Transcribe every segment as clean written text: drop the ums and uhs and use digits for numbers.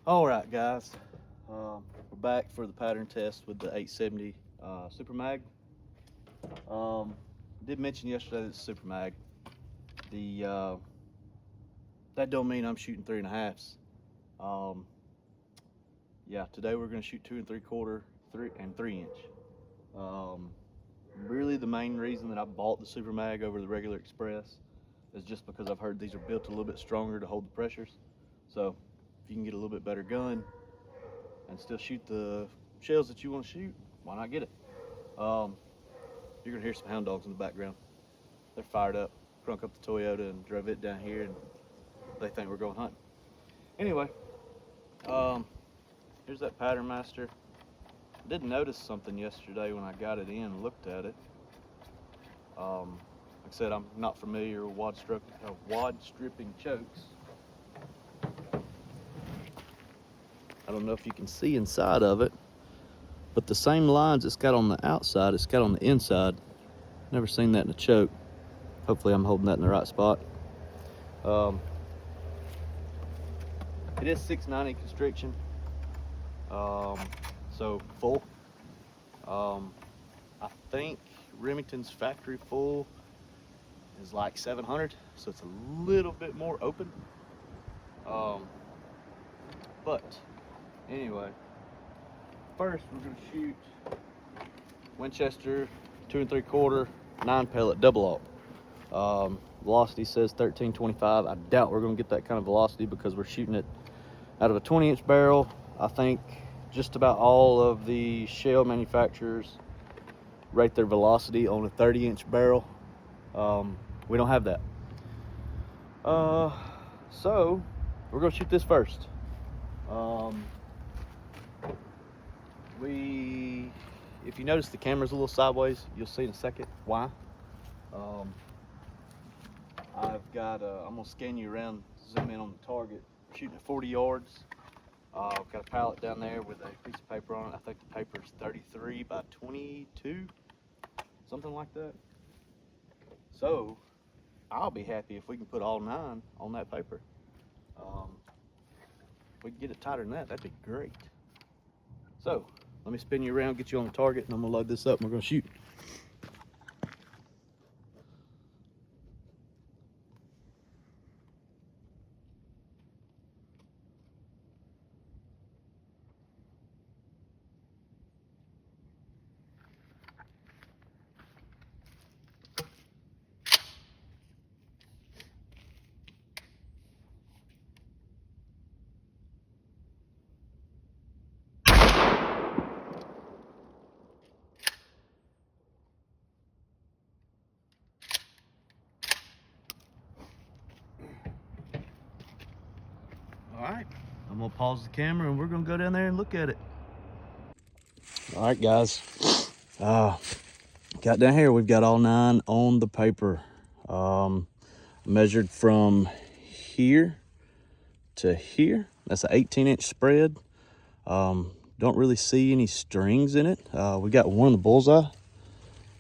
All right, guys, we're back for the pattern test with the 870 Super Mag. Did mention yesterday that it's Super Mag. That don't mean I'm shooting 3.5s. Yeah, today we're going to shoot 2 3/4, 3 inch. Really, the main reason that I bought the Super Mag over the regular Express is just because I've heard these are built a little bit stronger to hold the pressures. So if you can get a little bit better gun and still shoot the shells that you want to shoot, why not get it? You're gonna hear some hound dogs in the background. They're fired up. Crunk up the Toyota and drove it down here, and they think we're going hunting. Anyway, here's that pattern master. I did notice something yesterday when I got it in and looked at it. Like I said, I'm not familiar with wad stripping chokes. I don't know if you can see inside of it, but the same lines it's got on the outside, it's got on the inside. Never seen that in a choke. Hopefully I'm holding that in the right spot. It is 690 constriction, so full. I think Remington's factory full is like 700, so it's a little bit more open. But anyway, first we're gonna shoot Winchester 2 3/4 9 pellet double aught. Velocity says 1325. I doubt we're gonna get that kind of velocity because we're shooting it out of a 20-inch barrel. I think just about all of the shell manufacturers rate their velocity on a 30-inch barrel. We don't have that. So we're gonna shoot this first. If you notice the camera's a little sideways, you'll see in a second why. I'm gonna scan you around, zoom in on the target. Shooting at 40 yards. I've got a pallet down there with a piece of paper on it. I think the paper's 33 by 22, something like that. So I'll be happy if we can put all 9 on that paper. If we can get it tighter than that, that'd be great. So let me spin you around, get you on the target, and I'm gonna load this up and we're gonna shoot. All right, I'm gonna pause the camera and we're gonna go down there and look at it. All right, guys. Got down here, we've got all 9 on the paper. Measured from here to here. That's an 18-inch spread. Don't really see any strings in it. We got one in the bullseye.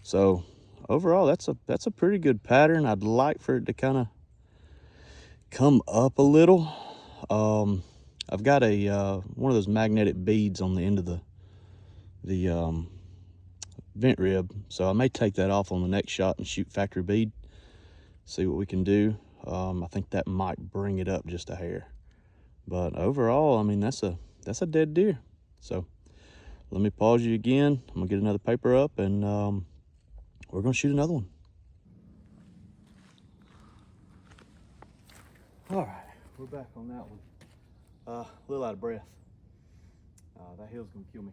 So overall, that's a pretty good pattern. I'd like for it to kind of come up a little. I've got a one of those magnetic beads on the end of the vent rib, so I may take that off on the next shot and shoot factory bead, see what we can do. I think that might bring it up just a hair, but overall, I mean, that's a dead deer. So let me pause you again. I'm gonna get another paper up and we're gonna shoot another one. All right, we're back on that one. A little out of breath. That hill's gonna kill me.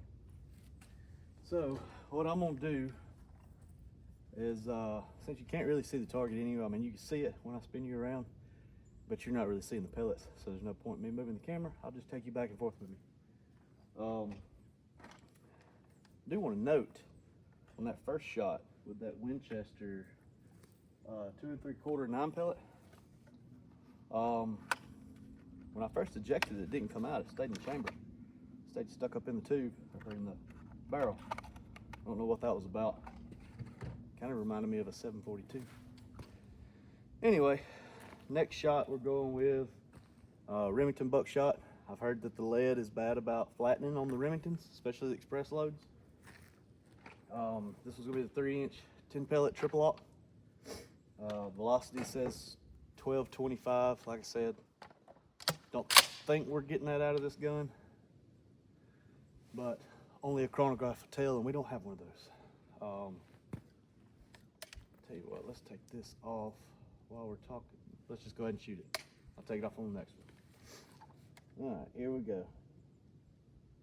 So what I'm gonna do is, since you can't really see the target anyway, I mean, you can see it when I spin you around, but you're not really seeing the pellets, so there's no point in me moving the camera. I'll just take you back and forth with me. I do want to note on that first shot with that Winchester 2 3/4 9 pellet, when I first ejected it, it didn't come out. It stayed in the chamber. It stayed stuck up in the tube, or in the barrel. I don't know what that was about. Kind of reminded me of a 742. Anyway, next shot we're going with Remington buckshot. I've heard that the lead is bad about flattening on the Remingtons, especially the express loads. This was gonna be the 3-inch 10 pellet triple lock. Velocity says 1225. Like I said, don't think we're getting that out of this gun, but only a chronograph will tell, and we don't have one of those. Tell you what, let's take this off while we're talking. Let's just go ahead and shoot it. I'll take it off on the next one. All right, here we go.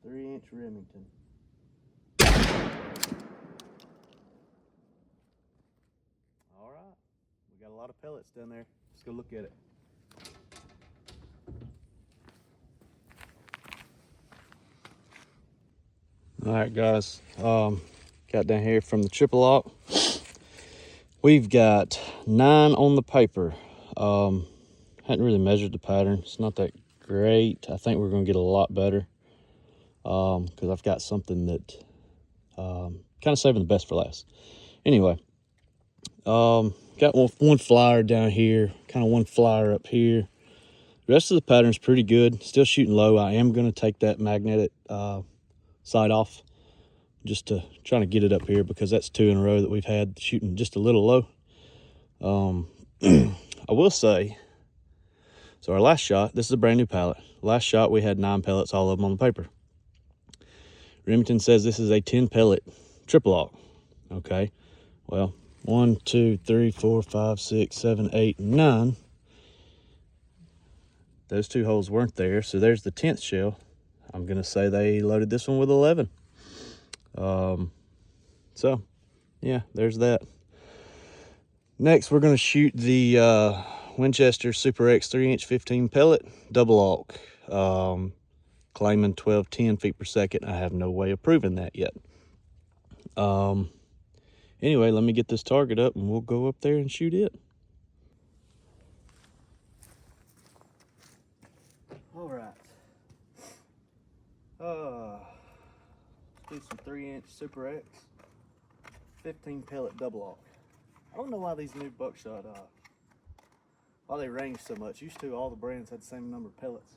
3-inch Remington. All right, we got a lot of pellets down there. Let's go look at it. All right, guys, got down here from the triple lock. We've got 9 on the paper. Hadn't really measured the pattern. It's not that great. I think we're gonna get a lot better because I've got something that kind of saving the best for last. Anyway, got one flyer down here, kind of one flyer up here. The rest of the pattern's pretty good. Still shooting low. I am gonna take that magnetic sight off just to try to get it up here because that's 2 in a row that we've had shooting just a little low. I will say, so our last shot, this is a brand new pellet. Last shot we had 9 pellets, all of them on the paper. Remington says this is a 10 pellet triple lock. Okay, well, 1, 2, 3, 4, 5, 6, 7, 8, 9. Those 2 holes weren't there, so there's the 10th shell. I'm gonna say they loaded this one with 11. So yeah, there's that. Next, we're gonna shoot the Winchester Super X 3-inch 15 pellet double lock, claiming 1210 feet per second. I have no way of proving that yet. Anyway, let me get this target up and we'll go up there and shoot it. All right. Let's do some 3-inch Super X 15 pellet double lock. I don't know why these new buckshot, why they range so much. Used to, all the brands had the same number of pellets,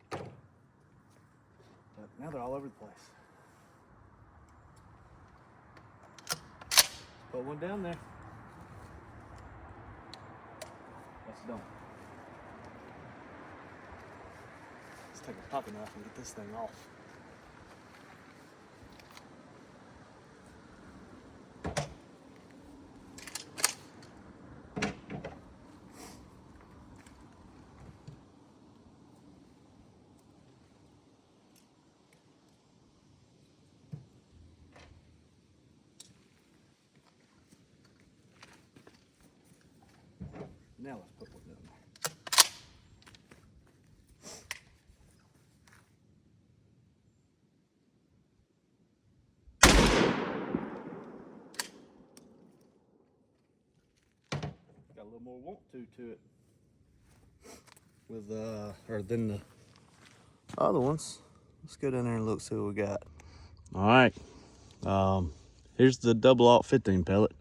but now they're all over the place. Put one down there. That's done. Let's take a pocket knife and get this thing off. Now let's put one down there. Got a little more want to it with or than the other ones. Let's go down there and look, see what we got. All right, here's the double aught 15 pellet.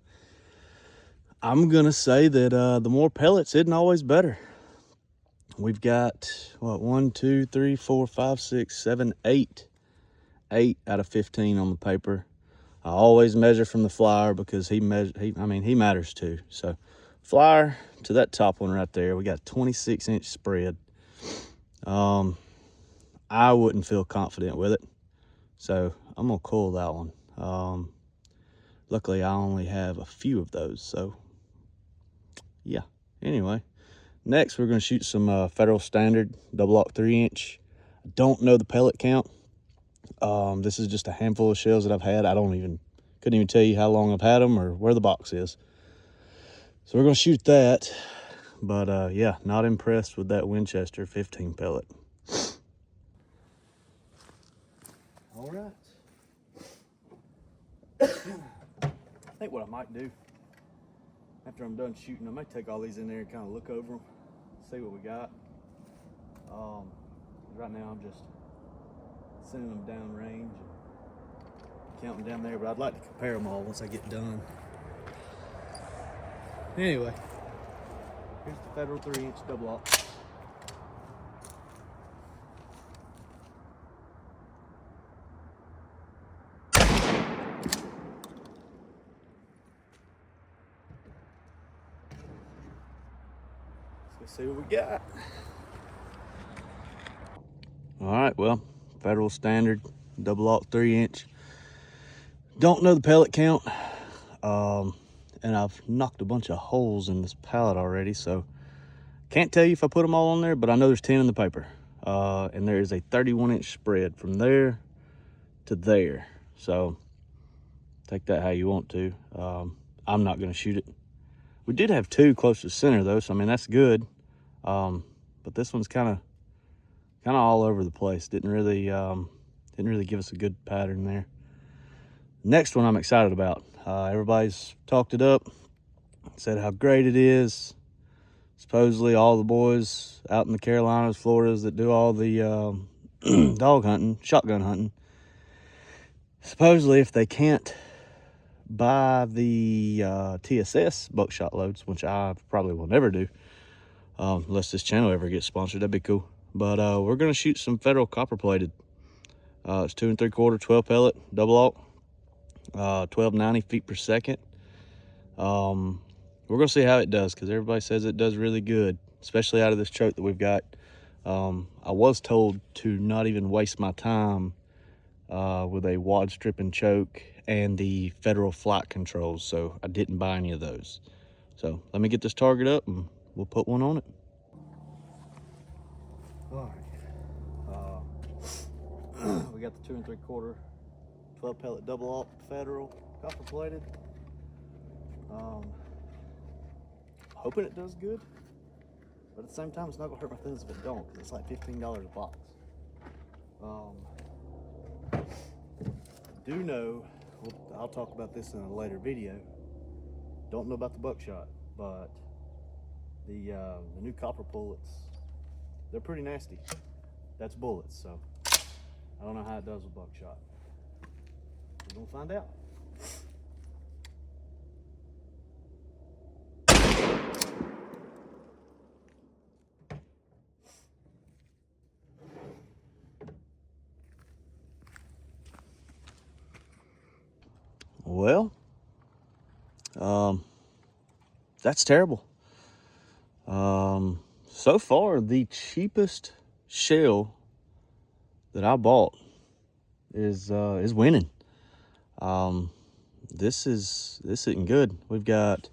I'm gonna say that the more pellets isn't always better. We've got what, 1, 2, 3, 4, 5, 6, 7, 8 out of 15 on the paper. I always measure from the flyer because he matters too. So flyer to that top one right there, we got 26-inch spread. I wouldn't feel confident with it, so I'm gonna coil that one. Luckily I only have a few of those, so yeah. Anyway, next we're going to shoot some Federal Standard double aught 3-inch. I don't know the pellet count. This is just a handful of shells that I've had. Couldn't even tell you how long I've had them or where the box is. So we're going to shoot that. But yeah, not impressed with that Winchester 15 pellet. All right. I think what I might do, after I'm done shooting, I might take all these in there and kind of look over them, see what we got. Right now I'm just sending them down range and counting down there, but I'd like to compare them all once I get done. Anyway, here's the Federal 3-inch double aught. Let's see what we got. All right, well, Federal Standard, double aught 3-inch. Don't know the pellet count. And I've knocked a bunch of holes in this pallet already, so can't tell you if I put them all on there, but I know there's 10 in the paper. And there is a 31-inch spread from there to there. So take that how you want to. I'm not gonna shoot it. We did have 2 close to the center though, so I mean, that's good. But this one's kind of all over the place. Didn't really give us a good pattern there. Next one I'm excited about. Everybody's talked it up, said how great it is. Supposedly all the boys out in the Carolinas, Floridas that do all the dog hunting, shotgun hunting, supposedly if they can't buy the TSS buckshot loads, which I probably will never do, unless this channel ever gets sponsored, that'd be cool. But we're gonna shoot some Federal copper plated. It's 2 3/4 12 pellet, double aught, 1290 feet per second. We're gonna see how it does, because everybody says it does really good, especially out of this choke that we've got. I was told to not even waste my time with a wad stripping choke and the Federal flight controls, so I didn't buy any of those. So let me get this target up and we'll put one on it. All right, we got the 2 3/4 12 pellet double aught Federal copper plated. Hoping it does good, but at the same time, it's not gonna hurt my feelings if it don't, because it's like $15 a box. Do know, I'll talk about this in a later video. Don't know about the buckshot, but the new copper bullets, they're pretty nasty. That's bullets, so I don't know how it does with buckshot. We're gonna find out. Well, that's terrible. So far, the cheapest shell that I bought is winning. This isn't good. We've got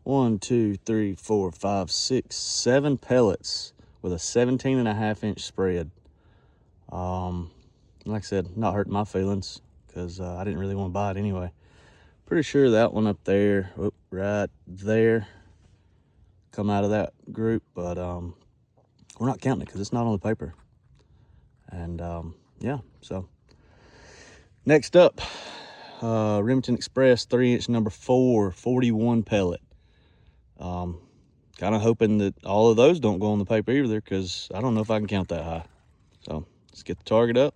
1, 2, 3, 4, 5, 6, 7 pellets with a 17.5-inch spread. Like I said, not hurting my feelings, because I didn't really want to buy it anyway. Pretty sure that one up there, right there, come out of that group, but we're not counting it because it's not on the paper. And yeah, so next up, Remington Express 3-inch number 4 41 pellet. Kind of hoping that all of those don't go on the paper either, because I don't know if I can count that high. So let's get the target up.